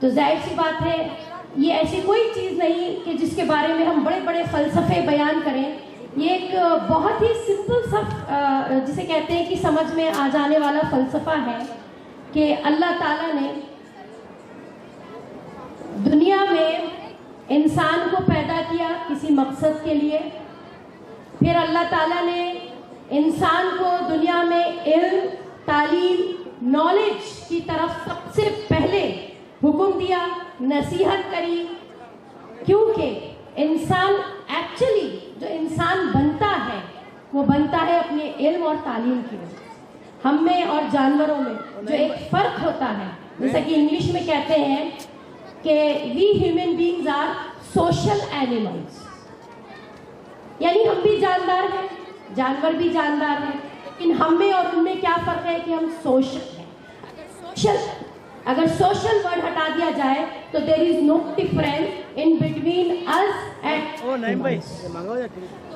تو ظاہر سی بات ہے یہ ایسی کوئی چیز نہیں کہ جس کے بارے میں ہم بڑے بڑے فلسفے بیان کریں. یہ ایک بہت ہی سمپل سا جسے کہتے ہیں کہ سمجھ میں آ جانے والا فلسفہ ہے کہ اللہ تعالیٰ نے دنیا میں انسان کو پیدا کیا کسی مقصد کے لیے. پھر اللہ تعالیٰ نے انسان کو دنیا میں علم، تعلیم، نالج کی طرف سب سے پہلے حکم دیا، نصیحت کری. کیونکہ انسان ایکچولی جو انسان بنتا ہے وہ بنتا ہے اپنے علم اور تعلیم کی وجہ سے. ہم میں اور جانوروں میں جو ایک فرق ہوتا ہے، جیسا کہ انگلش میں کہتے ہیں کہ we human beings are social animals, یعنی ہم بھی جاندار ہیں، جانور بھی جاندار ہیں، لیکن ہم میں اور ان میں کیا فرق ہے کہ ہم سوشل ہیں. اگر سوشل ورڈ ہٹا دیا جائے تو there is no difference in between اس and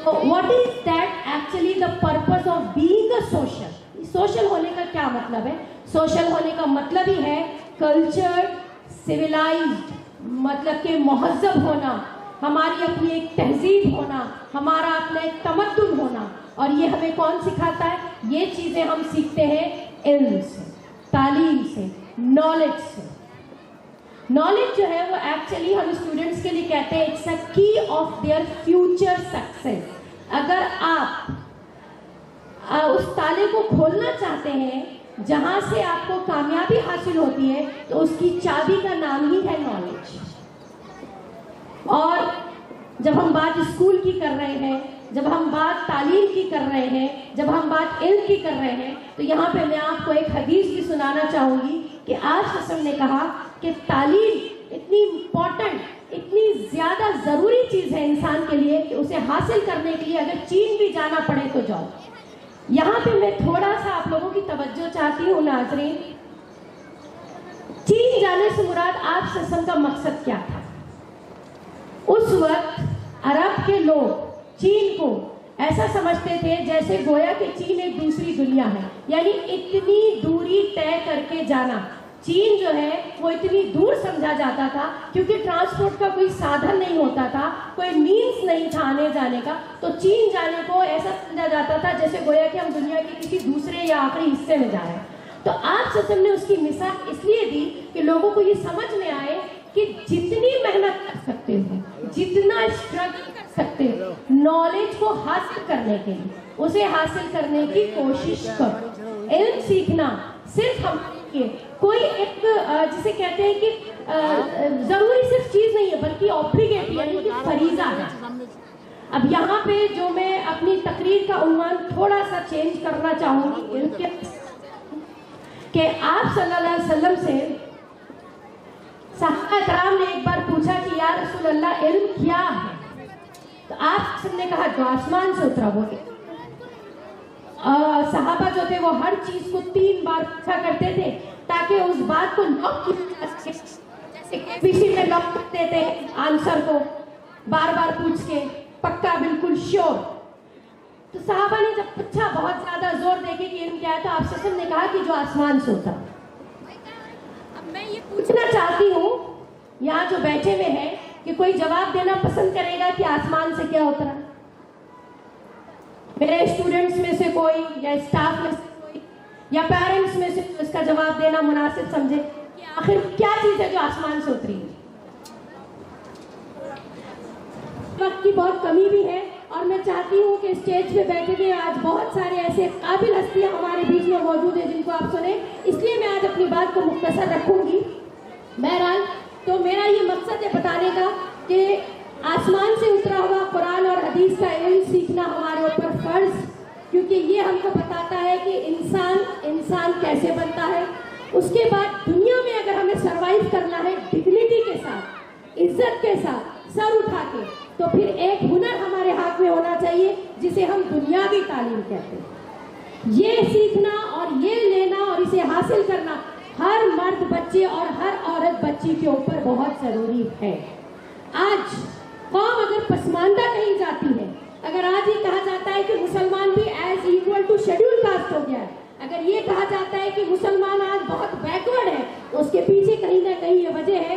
what is that actually the purpose of being a social. Social ہونے کا کیا مطلب ہے؟ سوشل ہونے کا مطلب ہی ہے کلچر، سویلائزڈ، مطلب کہ مہذب ہونا، ہماری اپنی ایک تہذیب ہونا، ہمارا اپنا ایک تمدن ہونا. اور یہ ہمیں کون سکھاتا ہے؟ یہ چیزیں ہم سیکھتے ہیں علم سے، تعلیم سے، نالج سے. نالج جو ہے وہ ایکچولی ہم اسٹوڈنٹس کے لیے کہتے ہیں اٹس اے کی آف دیئر فیوچر سکسیس. اگر آپ اس تالے کو کھولنا چاہتے ہیں جہاں سے آپ کو کامیابی حاصل ہوتی ہے تو اس کی چابی کا نام ہی ہے نالج. اور جب ہم بات اسکول کی کر رہے ہیں، جب ہم بات تعلیم کی کر رہے ہیں، جب ہم بات علم کی کر رہے ہیں، تو یہاں پہ میں آپ کو ایک حدیث بھی سنانا چاہوں گی کہ آج رسول نے کہا کہ تعلیم اتنی امپورٹنٹ، اتنی زیادہ ضروری چیز ہے انسان کے لیے کہ اسے حاصل کرنے کے لیے اگر چین بھی جانا پڑے تو جاؤ. یہاں پہ میں تھوڑا سا آپ لوگوں کی توجہ چاہتی ہوں ناظرین. چین جانے سے مراد آپ سسم کا مقصد کیا تھا؟ اس وقت عرب کے لوگ چین کو ایسا سمجھتے تھے جیسے گویا کہ چین ایک دوسری دنیا ہے، یعنی اتنی دوری طے کر کے جانا. چین جو ہے وہ اتنی دور سمجھا جاتا تھا کیونکہ ٹرانسپورٹ کا کوئی سادھن نہیں ہوتا تھا، کوئی مینس نہیں تھا آنے جانے کا. تو چین جانے کو ایسا سمجھا جاتا تھا جیسے گویا کہ ہم دنیا کے کسی دوسرے یا آخری حصے میں جا رہے ہیں. تو آپ سسم نے اس کی مثال اس لیے دی کہ لوگوں کو یہ سمجھ میں آئے کہ جتنی محنت کر سکتے ہو، جتنا اسٹرگل کر سکتے ہو نالج کو حاصل کرنے کے لیے، اسے حاصل کرنے کی کوشش کرو. علم سیکھنا صرف ہم کوئی ایک جسے کہتے ہیں کہ ضروری صرف چیز نہیں ہے بلکہ اوبلیگیٹ، یعنی کہ فریضہ ہے. اب یہاں پہ جو میں اپنی تقریر کا عنوان تھوڑا سا چینج کرنا چاہوں گی علم کے، کہ آپ صلی اللہ علیہ وسلم سے صحابہ کرام نے ایک بار پوچھا کہ یا رسول اللہ علم کیا ہے؟ تو آپ سب نے کہا جو آسمان سے اترا وہ. صحابہ جو تھے وہ ہر چیز کو 3 بار پوچھا کرتے تھے تاکہ اس بات کو لاک کیا جا سکے. جیسے کسی میں لاک کرتے تھے آنسر کو بار بار پوچھ کے، پکا بالکل شور. تو صحابہ نے جب پوچھا بہت زیادہ زور دے کے کہ علم کیا ہے تو آپ سب نے کہا کہ جو آسمان سے اترا. اب میں یہ پوچھنا چاہتی ہوں یہاں جو بیٹھے ہوئے ہیں کہ کوئی جواب دینا پسند کرے گا کہ آسمان سے کیا اترا؟ میرے اسٹوڈنٹس میں سے کوئی یا اسٹاف میں سے کوئی یا پیرنٹس میں سے اس کا جواب دینا مناسب سمجھے کہ آخر کیا چیز ہے جو آسمان سے اتری؟ وقت کی بہت کمی بھی ہے اور میں چاہتی ہوں کہ اسٹیج پہ بیٹھے ہوئے آج بہت سارے ایسے قابل ہستیاں ہمارے بیچ میں موجود ہیں جن کو آپ سنیں، اس لیے میں آج اپنی بات کو مختصر رکھوں گی. بہرحال تو میرا یہ مقصد ہے بتانے کا کہ آسمان سے اترا ہوا قرآن اور حدیث کا علم سیکھنا ہمارے اوپر فرض، کیونکہ یہ ہم کو بتاتا ہے کہ انسان کیسے بنتا ہے. اس کے بعد دنیا میں اگر ہمیں سروائیو کرنا ہے ڈگنیٹی کے ساتھ، عزت کے ساتھ، سر اٹھا کے، تو پھر ایک ہنر ہمارے ہاتھ میں ہونا چاہیے جسے ہم دنیاوی تعلیم کہتے ہیں. یہ سیکھنا اور یہ لینا اور اسے حاصل کرنا ہر مرد بچے اور ہر عورت بچی کے اوپر بہت ضروری ہے. آج قوم اگر پسماندہ کہیں جاتی ہے، اگر آج یہ کہا جاتا ہے کہ مسلمان بھی as equal to schedule caste ہو گیا ہے، اگر یہ کہا جاتا ہے کہ مسلمان آج بہت بیکورڈ ہے، تو اس کے پیچھے کہیں نہ کہیں یہ وجہ ہے